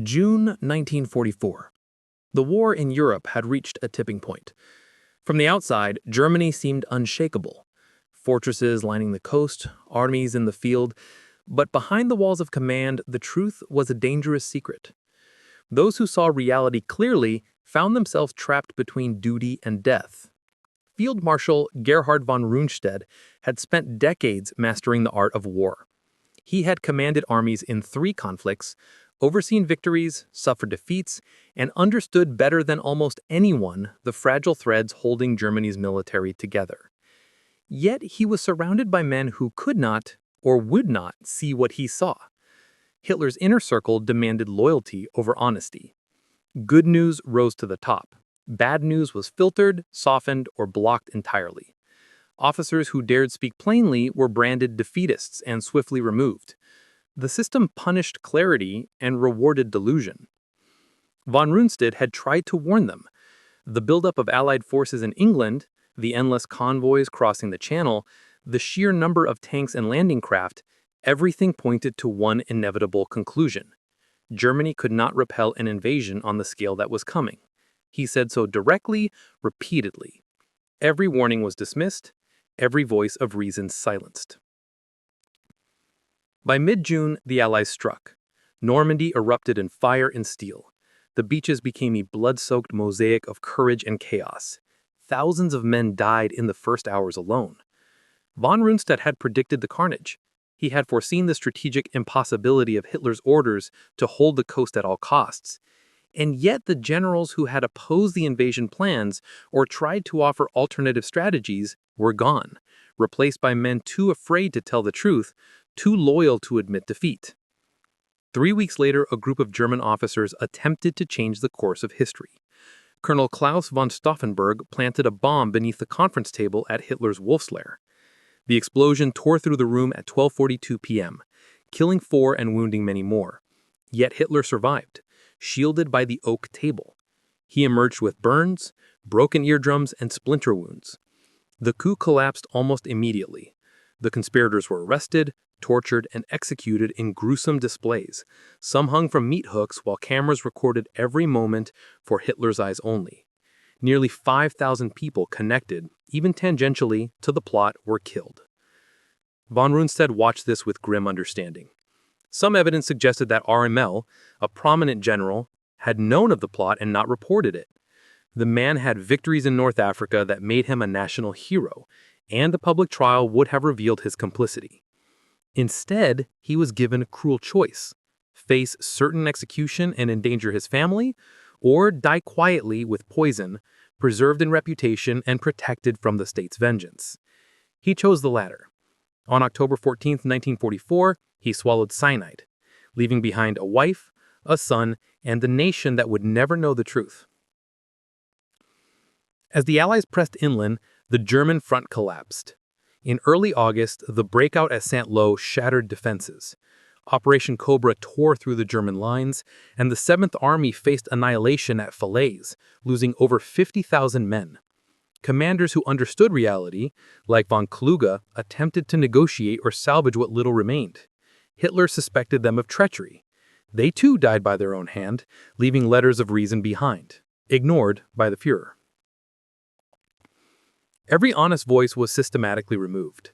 June 1944. The war in Europe had reached a tipping point. From the outside, Germany seemed unshakable. Fortresses lining the coast, armies in the field, but behind the walls of command, the truth was a dangerous secret. Those who saw reality clearly found themselves trapped between duty and death. Field Marshal Ger von Runstead had spent decades mastering the art of war. He had commanded armies in 3 conflicts, overseen victories, suffered defeats, and understood better than almost anyone the fragile threads holding Germany's military together. Yet he was surrounded by men who could not, or would not, see what he saw. Hitler's inner circle demanded loyalty over honesty. Good news rose to the top. Bad news was filtered, softened, or blocked entirely. Officers who dared speak plainly were branded defeatists and swiftly removed. The system punished clarity and rewarded delusion. Von Rundstedt had tried to warn them. The buildup of Allied forces in England, the endless convoys crossing the Channel, the sheer number of tanks and landing craft, everything pointed to one inevitable conclusion. Germany could not repel an invasion on the scale that was coming. He said so directly, repeatedly. Every warning was dismissed, every voice of reason silenced. By mid-June, the Allies struck. Normandy erupted in fire and steel. The beaches became a blood-soaked mosaic of courage and chaos. Thousands of men died in the first hours alone. Von Rundstedt had predicted the carnage. He had foreseen the strategic impossibility of Hitler's orders to hold the coast at all costs. And yet the generals who had opposed the invasion plans or tried to offer alternative strategies were gone, replaced by men too afraid to tell the truth, too loyal to admit defeat. 3 weeks later, a group of German officers attempted to change the course of history. Colonel Klaus von Stauffenberg planted a bomb beneath the conference table at Hitler's Wolfslair. The explosion tore through the room at 12:42 p.m., killing 4 and wounding many more. Yet Hitler survived, shielded by the oak table. He emerged with burns, broken eardrums, and splinter wounds. The coup collapsed almost immediately. The conspirators were arrested, tortured, and executed in gruesome displays. Some hung from meat hooks while cameras recorded every moment for Hitler's eyes only. Nearly 5,000 people connected, even tangentially, to the plot were killed. Von Rundstedt watched this with grim understanding. Some evidence suggested that RML, a prominent general, had known of the plot and not reported it. The man had victories in North Africa that made him a national hero, and a public trial would have revealed his complicity. Instead, he was given a cruel choice: face certain execution and endanger his family, or die quietly with poison, preserved in reputation and protected from the state's vengeance. He chose the latter. On October 14, 1944, he swallowed cyanide, leaving behind a wife, a son, and the nation that would never know the truth. As the Allies pressed inland, the German front collapsed. In early August, the breakout at Saint-Lô shattered defenses. Operation Cobra tore through the German lines, and the 7th Army faced annihilation at Falaise, losing over 50,000 men. Commanders who understood reality, like von Kluge, attempted to negotiate or salvage what little remained. Hitler suspected them of treachery. They too died by their own hand, leaving letters of reason behind, ignored by the Führer. Every honest voice was systematically removed.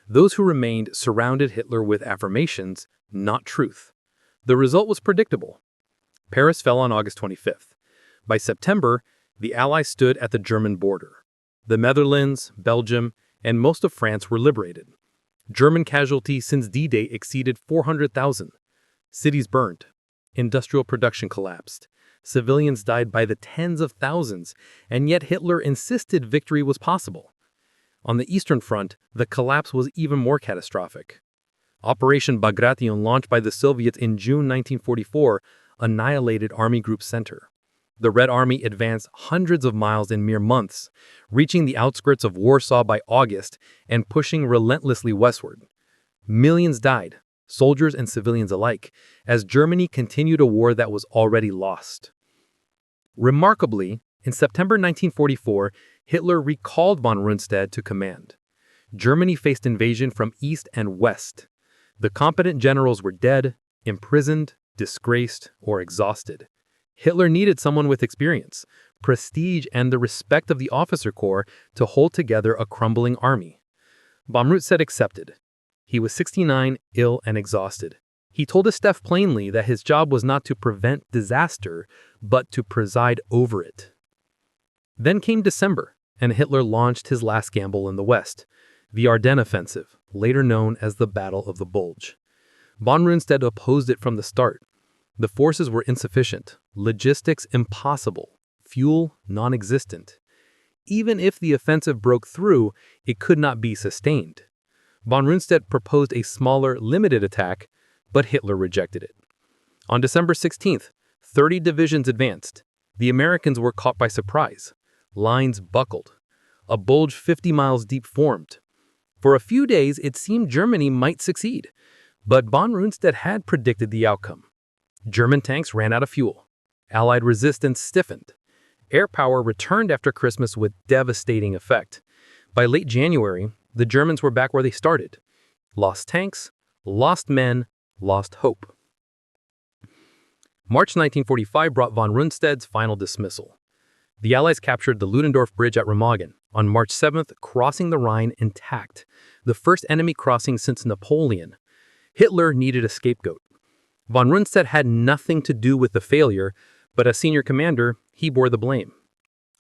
Those who remained surrounded Hitler with affirmations, not truth. The result was predictable. Paris fell on August 25th. By September, the Allies stood at the German border. The Netherlands, Belgium, and most of France were liberated. German casualties since D-Day exceeded 400,000. Cities burned. Industrial production collapsed. Civilians died by the tens of thousands, and yet Hitler insisted victory was possible. On the Eastern Front, the collapse was even more catastrophic. Operation Bagration, launched by the Soviets in June 1944, annihilated Army Group Center. The Red Army advanced hundreds of miles in mere months, reaching the outskirts of Warsaw by August and pushing relentlessly westward. Millions died, soldiers and civilians alike, as Germany continued a war that was already lost. Remarkably, in September 1944, Hitler recalled von Rundstedt to command. Germany faced invasion from east and west. The competent generals were dead, imprisoned, disgraced, or exhausted. Hitler needed someone with experience, prestige, and the respect of the officer corps to hold together a crumbling army. Von Rundstedt accepted. He was 69, ill, and exhausted. He told his staff plainly that his job was not to prevent disaster, but to preside over it. Then came December, and Hitler launched his last gamble in the West, the Ardennes Offensive, later known as the Battle of the Bulge. Von Rundstedt opposed it from the start. The forces were insufficient, logistics impossible, fuel non-existent. Even if the offensive broke through, it could not be sustained. Von Rundstedt proposed a smaller, limited attack, but Hitler rejected it. On December 16th, 30 divisions advanced. The Americans were caught by surprise. Lines buckled. A bulge 50 miles deep formed. For a few days, it seemed Germany might succeed, but von Rundstedt had predicted the outcome. German tanks ran out of fuel. Allied resistance stiffened. Air power returned after Christmas with devastating effect. By late January, the Germans were back where they started. Lost tanks, lost men, lost hope. March 1945 brought von Rundstedt's final dismissal. The Allies captured the Ludendorff Bridge at Remagen on March 7th, crossing the Rhine intact, the first enemy crossing since Napoleon. Hitler needed a scapegoat. Von Rundstedt had nothing to do with the failure, but as senior commander, he bore the blame.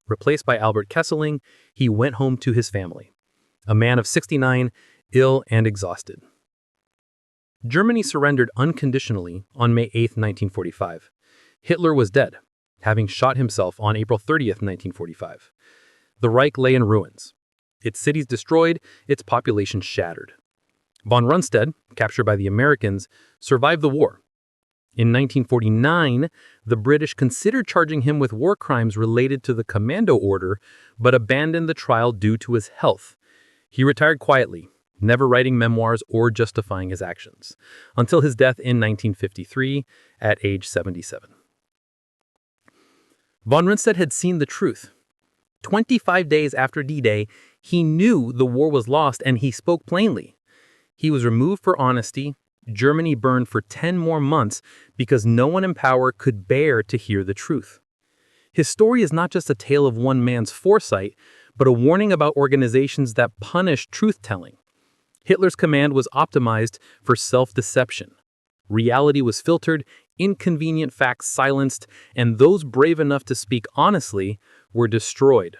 Replaced by Albert Kesselring, he went home to his family. A man of 69, ill and exhausted. Germany surrendered unconditionally on May 8, 1945. Hitler was dead, having shot himself on April 30th, 1945. The Reich lay in ruins. Its cities destroyed, its population shattered. Von Rundstedt, captured by the Americans, survived the war. In 1949, the British considered charging him with war crimes related to the Commando Order, but abandoned the trial due to his health. He retired quietly, never writing memoirs or justifying his actions, until his death in 1953 at age 77. Von Rundstedt had seen the truth. 25 days after D-Day, he knew the war was lost and he spoke plainly. He was removed for honesty. Germany burned for 10 more months because no one in power could bear to hear the truth. His story is not just a tale of one man's foresight, but a warning about organizations that punish truth-telling. Hitler's command was optimized for self-deception. Reality was filtered, inconvenient facts silenced, and those brave enough to speak honestly were destroyed.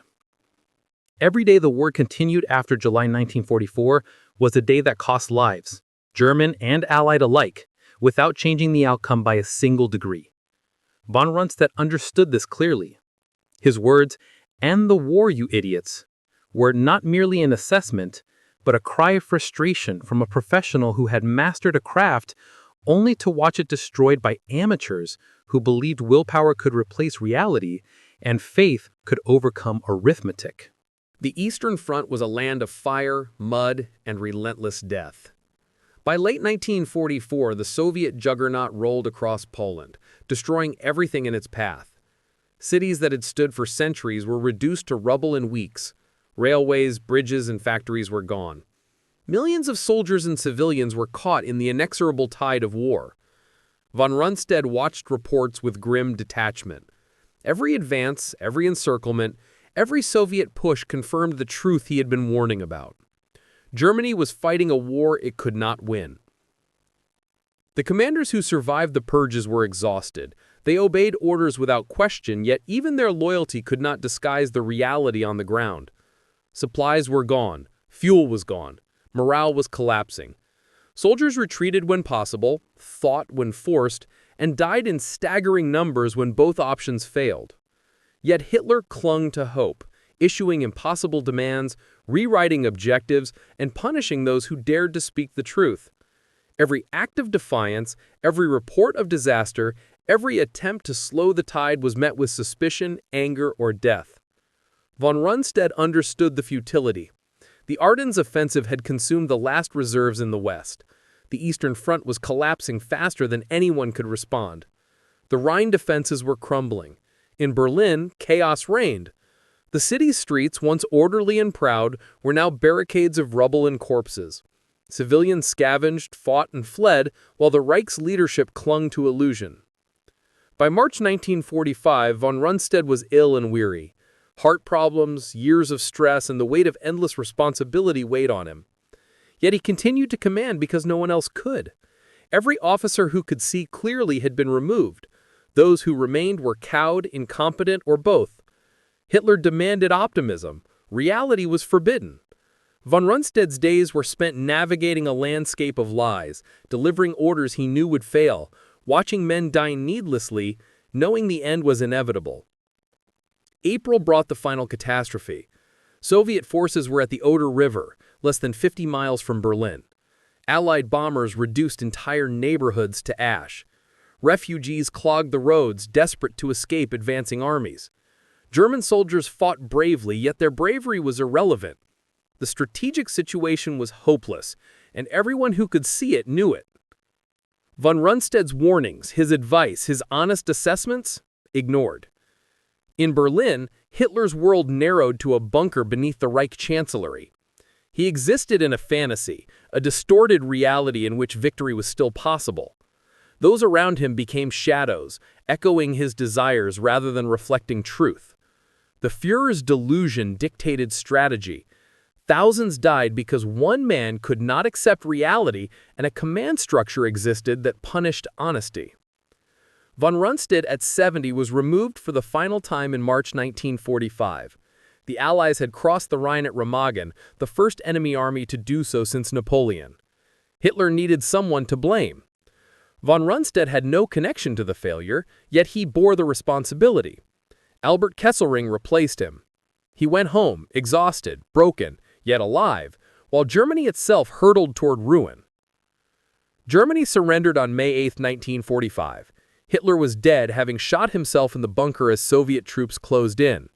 Every day the war continued after July 1944 was a day that cost lives, German and Allied alike, without changing the outcome by a single degree. Von Rundstedt understood this clearly. His words, "End the war, you idiots," were not merely an assessment, but a cry of frustration from a professional who had mastered a craft only to watch it destroyed by amateurs who believed willpower could replace reality and faith could overcome arithmetic. The Eastern Front was a land of fire, mud, and relentless death. By late 1944, the Soviet juggernaut rolled across Poland, destroying everything in its path. Cities that had stood for centuries were reduced to rubble in weeks. Railways, bridges, and factories were gone. Millions of soldiers and civilians were caught in the inexorable tide of war. Von Rundstedt watched reports with grim detachment. Every advance, every encirclement, every Soviet push confirmed the truth he had been warning about. Germany was fighting a war it could not win. The commanders who survived the purges were exhausted. They obeyed orders without question, yet even their loyalty could not disguise the reality on the ground. Supplies were gone. Fuel was gone. Morale was collapsing. Soldiers retreated when possible, fought when forced, and died in staggering numbers when both options failed. Yet Hitler clung to hope, issuing impossible demands, rewriting objectives, and punishing those who dared to speak the truth. Every act of defiance, every report of disaster, every attempt to slow the tide was met with suspicion, anger, or death. Von Rundstedt understood the futility. The Ardennes offensive had consumed the last reserves in the West. The Eastern Front was collapsing faster than anyone could respond. The Rhine defenses were crumbling. In Berlin, chaos reigned. The city's streets, once orderly and proud, were now barricades of rubble and corpses. Civilians scavenged, fought, and fled, while the Reich's leadership clung to illusion. By March 1945, von Rundstedt was ill and weary. Heart problems, years of stress, and the weight of endless responsibility weighed on him. Yet he continued to command because no one else could. Every officer who could see clearly had been removed. Those who remained were cowed, incompetent, or both. Hitler demanded optimism. Reality was forbidden. Von Rundstedt's days were spent navigating a landscape of lies, delivering orders he knew would fail, watching men die needlessly, knowing the end was inevitable. April brought the final catastrophe. Soviet forces were at the Oder River, less than 50 miles from Berlin. Allied bombers reduced entire neighborhoods to ash. Refugees clogged the roads, desperate to escape advancing armies. German soldiers fought bravely, yet their bravery was irrelevant. The strategic situation was hopeless, and everyone who could see it knew it. Von Rundstedt's warnings, his advice, his honest assessments, ignored. In Berlin, Hitler's world narrowed to a bunker beneath the Reich Chancellery. He existed in a fantasy, a distorted reality in which victory was still possible. Those around him became shadows, echoing his desires rather than reflecting truth. The Führer's delusion dictated strategy. Thousands died because one man could not accept reality and a command structure existed that punished honesty. Von Rundstedt at 70 was removed for the final time in March 1945. The Allies had crossed the Rhine at Remagen, the first enemy army to do so since Napoleon. Hitler needed someone to blame. Von Rundstedt had no connection to the failure, yet he bore the responsibility. Albert Kesselring replaced him. He went home, exhausted, broken, yet alive, while Germany itself hurtled toward ruin. Germany surrendered on May 8, 1945. Hitler was dead, having shot himself in the bunker as Soviet troops closed in.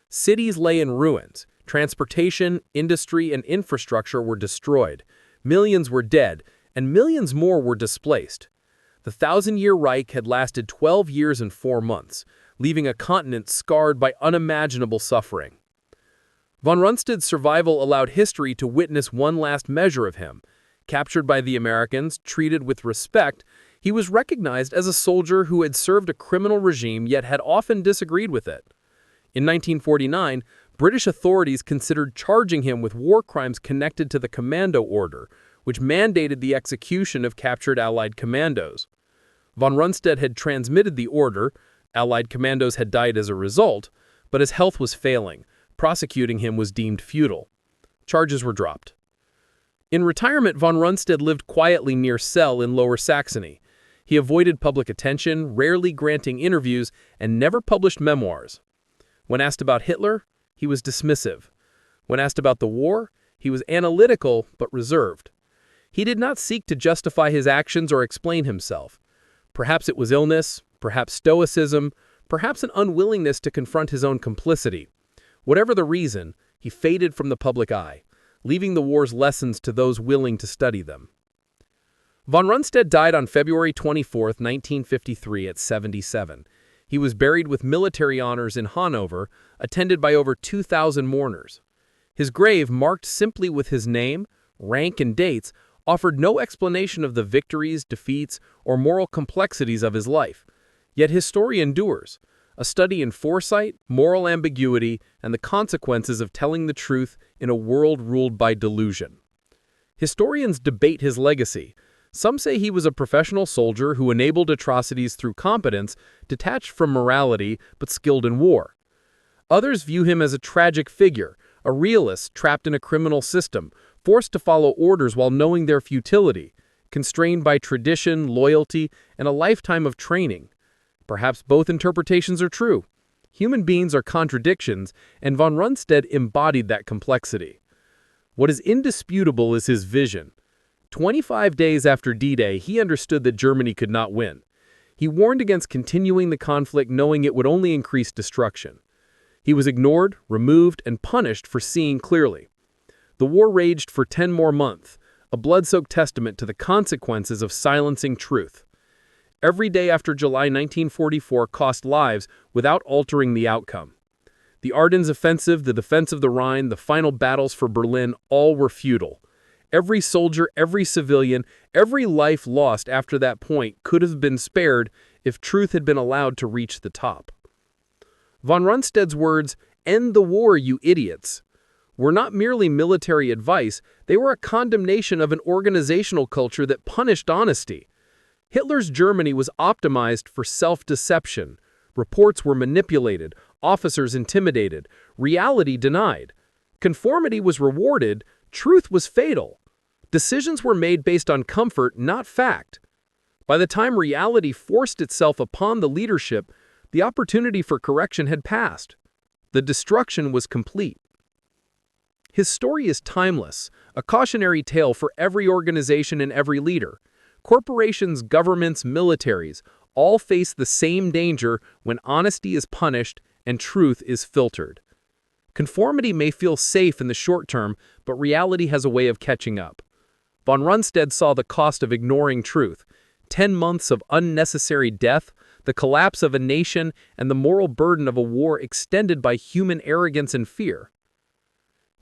Cities lay in ruins. Transportation, industry, and infrastructure were destroyed. Millions were dead, and millions more were displaced. The thousand-year Reich had lasted 12 years and 4 months, leaving a continent scarred by unimaginable suffering. Von Rundstedt's survival allowed history to witness one last measure of him. Captured by the Americans, treated with respect, he was recognized as a soldier who had served a criminal regime yet had often disagreed with it. In 1949, British authorities considered charging him with war crimes connected to the Commando Order, which mandated the execution of captured Allied commandos. Von Rundstedt had transmitted the order. Allied commandos had died as a result, but his health was failing. Prosecuting him was deemed futile. Charges were dropped. In retirement, von Rundstedt lived quietly near Celle in Lower Saxony. He avoided public attention, rarely granting interviews, and never published memoirs. When asked about Hitler, he was dismissive. When asked about the war, he was analytical but reserved. He did not seek to justify his actions or explain himself. Perhaps it was illness, perhaps stoicism, perhaps an unwillingness to confront his own complicity. Whatever the reason, he faded from the public eye, leaving the war's lessons to those willing to study them. Von Rundstedt died on February 24, 1953 at 77. He was buried with military honors in Hanover, attended by over 2,000 mourners. His grave, marked simply with his name, rank, and dates, offered no explanation of the victories, defeats, or moral complexities of his life. Yet his story endures, a study in foresight, moral ambiguity, and the consequences of telling the truth in a world ruled by delusion. Historians debate his legacy. Some say he was a professional soldier who enabled atrocities through competence, detached from morality but skilled in war. Others view him as a tragic figure, a realist trapped in a criminal system, forced to follow orders while knowing their futility, constrained by tradition, loyalty, and a lifetime of training. Perhaps both interpretations are true. Human beings are contradictions, and von Rundstedt embodied that complexity. What is indisputable is his vision. 25 days after D-Day, he understood that Germany could not win. He warned against continuing the conflict knowing it would only increase destruction. He was ignored, removed, and punished for seeing clearly. The war raged for 10 more months, a blood-soaked testament to the consequences of silencing truth. Every day after July 1944 cost lives without altering the outcome. The Ardennes offensive, the defense of the Rhine, the final battles for Berlin, all were futile. Every soldier, every civilian, every life lost after that point could have been spared if truth had been allowed to reach the top. Von Rundstead's words, "End the war, you idiots," were not merely military advice, they were a condemnation of an organizational culture that punished honesty. Hitler's Germany was optimized for self-deception. Reports were manipulated, officers intimidated, reality denied. Conformity was rewarded, truth was fatal. Decisions were made based on comfort, not fact. By the time reality forced itself upon the leadership, the opportunity for correction had passed. The destruction was complete. His story is timeless, a cautionary tale for every organization and every leader. Corporations, governments, militaries all face the same danger when honesty is punished and truth is filtered. Conformity may feel safe in the short term, but reality has a way of catching up. Von Rundstead saw the cost of ignoring truth: 10 months of unnecessary death, the collapse of a nation, and the moral burden of a war extended by human arrogance and fear.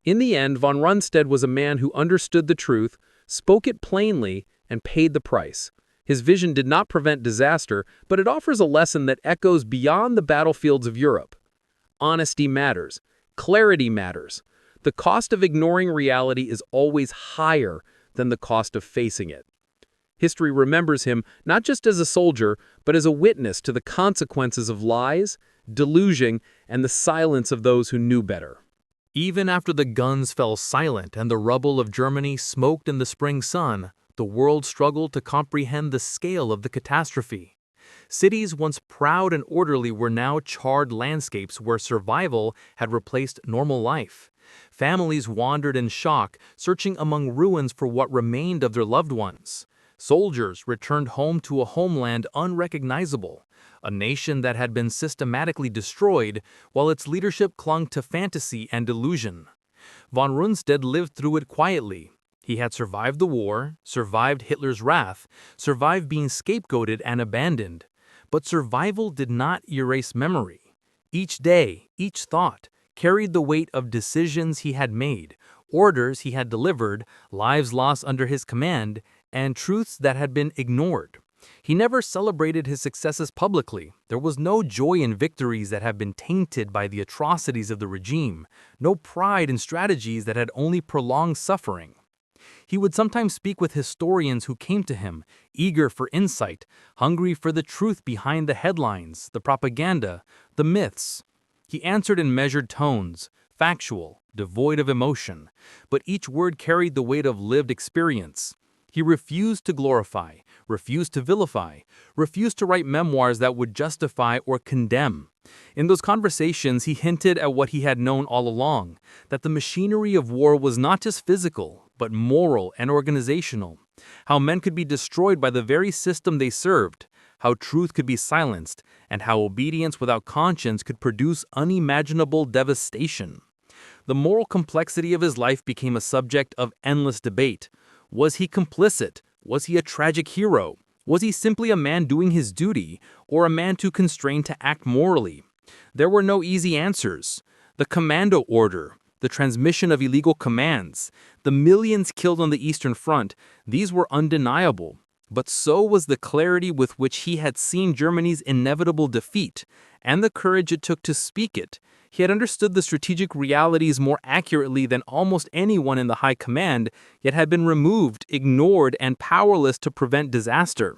In the end, von Rundstead was a man who understood the truth, spoke it plainly, and paid the price. His vision did not prevent disaster, but it offers a lesson that echoes beyond the battlefields of Europe. Honesty matters. Clarity matters. The cost of ignoring reality is always higher than the cost of facing it. History remembers him not just as a soldier, but as a witness to the consequences of lies, delusion, and the silence of those who knew better. Even after the guns fell silent and the rubble of Germany smoked in the spring sun, the world struggled to comprehend the scale of the catastrophe. Cities once proud and orderly were now charred landscapes where survival had replaced normal life. Families wandered in shock, searching among ruins for what remained of their loved ones. Soldiers returned home to a homeland unrecognizable, a nation that had been systematically destroyed while its leadership clung to fantasy and delusion. Von Rundstead lived through it quietly. He had survived the war, survived Hitler's wrath, survived being scapegoated and abandoned. But survival did not erase memory. Each day, each thought, carried the weight of decisions he had made, orders he had delivered, lives lost under his command, and truths that had been ignored. He never celebrated his successes publicly. There was no joy in victories that had been tainted by the atrocities of the regime, no pride in strategies that had only prolonged suffering. He would sometimes speak with historians who came to him, eager for insight, hungry for the truth behind the headlines, the propaganda, the myths. He answered in measured tones, factual, devoid of emotion, but each word carried the weight of lived experience. He refused to glorify, refused to vilify, refused to write memoirs that would justify or condemn. In those conversations, he hinted at what he had known all along, that the machinery of war was not just physical, but moral and organizational. How men could be destroyed by the very system they served, how truth could be silenced, and how obedience without conscience could produce unimaginable devastation. The moral complexity of his life became a subject of endless debate. Was he complicit? Was he a tragic hero? Was he simply a man doing his duty, or a man too constrained to act morally? There were no easy answers. The commando order, the transmission of illegal commands, the millions killed on the Eastern Front, these were undeniable. But so was the clarity with which he had seen Germany's inevitable defeat, and the courage it took to speak it. He had understood the strategic realities more accurately than almost anyone in the high command, yet had been removed, ignored, and powerless to prevent disaster.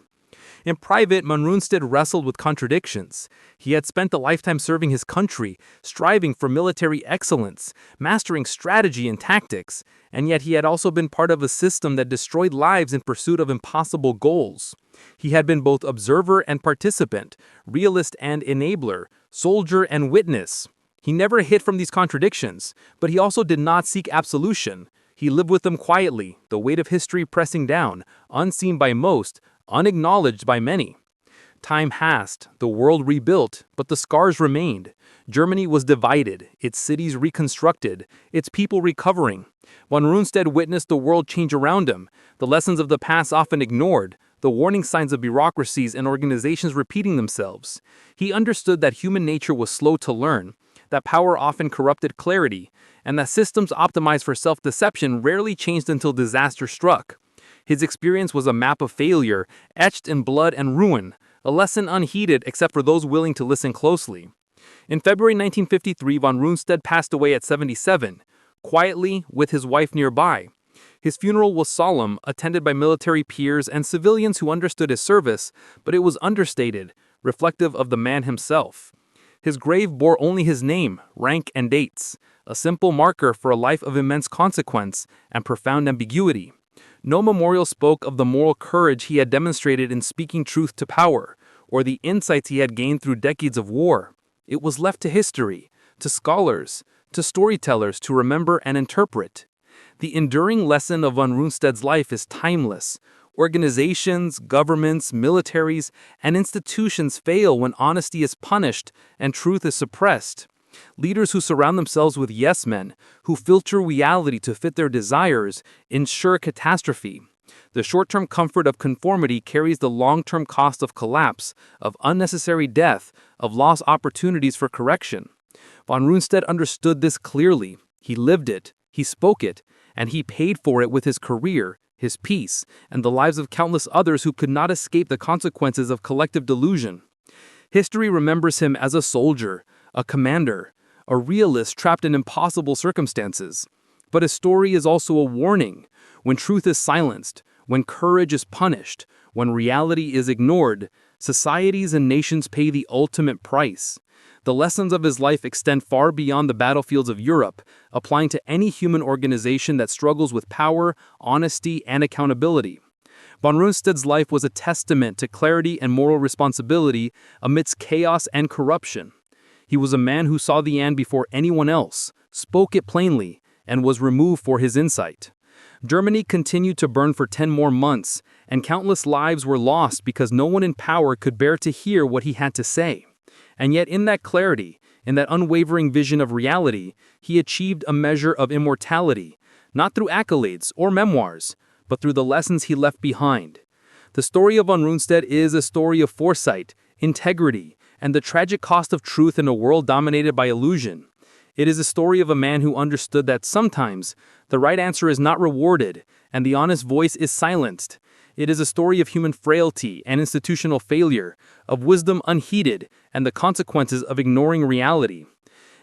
In private, von Rundstead wrestled with contradictions. He had spent a lifetime serving his country, striving for military excellence, mastering strategy and tactics, and yet he had also been part of a system that destroyed lives in pursuit of impossible goals. He had been both observer and participant, realist and enabler, soldier and witness. He never hid from these contradictions, but he also did not seek absolution. He lived with them quietly, the weight of history pressing down, unseen by most, unacknowledged by many. Time passed, the world rebuilt, but the scars remained. Germany was divided, its cities reconstructed, its people recovering. Von Rundstead witnessed the world change around him, the lessons of the past often ignored, the warning signs of bureaucracies and organizations repeating themselves. He understood that human nature was slow to learn, that power often corrupted clarity, and that systems optimized for self-deception rarely changed until disaster struck. His experience was a map of failure, etched in blood and ruin, a lesson unheeded except for those willing to listen closely. In February 1953, von Rundstedt passed away at 77, quietly with his wife nearby. His funeral was solemn, attended by military peers and civilians who understood his service, but it was understated, reflective of the man himself. His grave bore only his name, rank, and dates, a simple marker for a life of immense consequence and profound ambiguity. No memorial spoke of the moral courage he had demonstrated in speaking truth to power, or the insights he had gained through decades of war. It was left to history, to scholars, to storytellers to remember and interpret. The enduring lesson of von Rundstedt's life is timeless. Organizations, governments, militaries, and institutions fail when honesty is punished and truth is suppressed. Leaders who surround themselves with yes-men, who filter reality to fit their desires, ensure catastrophe. The short-term comfort of conformity carries the long-term cost of collapse, of unnecessary death, of lost opportunities for correction. Von Rundstedt understood this clearly. He lived it, he spoke it, and he paid for it with his career, his peace, and the lives of countless others who could not escape the consequences of collective delusion. History remembers him as a soldier, a commander, a realist trapped in impossible circumstances. But his story is also a warning. When truth is silenced, when courage is punished, when reality is ignored, societies and nations pay the ultimate price. The lessons of his life extend far beyond the battlefields of Europe, applying to any human organization that struggles with power, honesty, and accountability. Von Rundstedt's life was a testament to clarity and moral responsibility amidst chaos and corruption. He was a man who saw the end before anyone else, spoke it plainly, and was removed for his insight. Germany continued to burn for 10 more months, and countless lives were lost because no one in power could bear to hear what he had to say. And yet in that clarity, in that unwavering vision of reality, he achieved a measure of immortality, not through accolades or memoirs, but through the lessons he left behind. The story of von Rundstedt is a story of foresight, integrity, and the tragic cost of truth in a world dominated by illusion. It is a story of a man who understood that sometimes the right answer is not rewarded and the honest voice is silenced. It is a story of human frailty and institutional failure, of wisdom unheeded and the consequences of ignoring reality.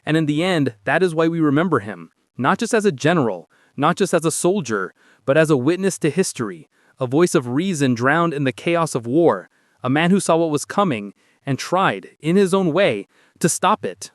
And in the end, that is why we remember him, not just as a general, not just as a soldier, but as a witness to history, a voice of reason drowned in the chaos of war, a man who saw what was coming and tried, in his own way, to stop it.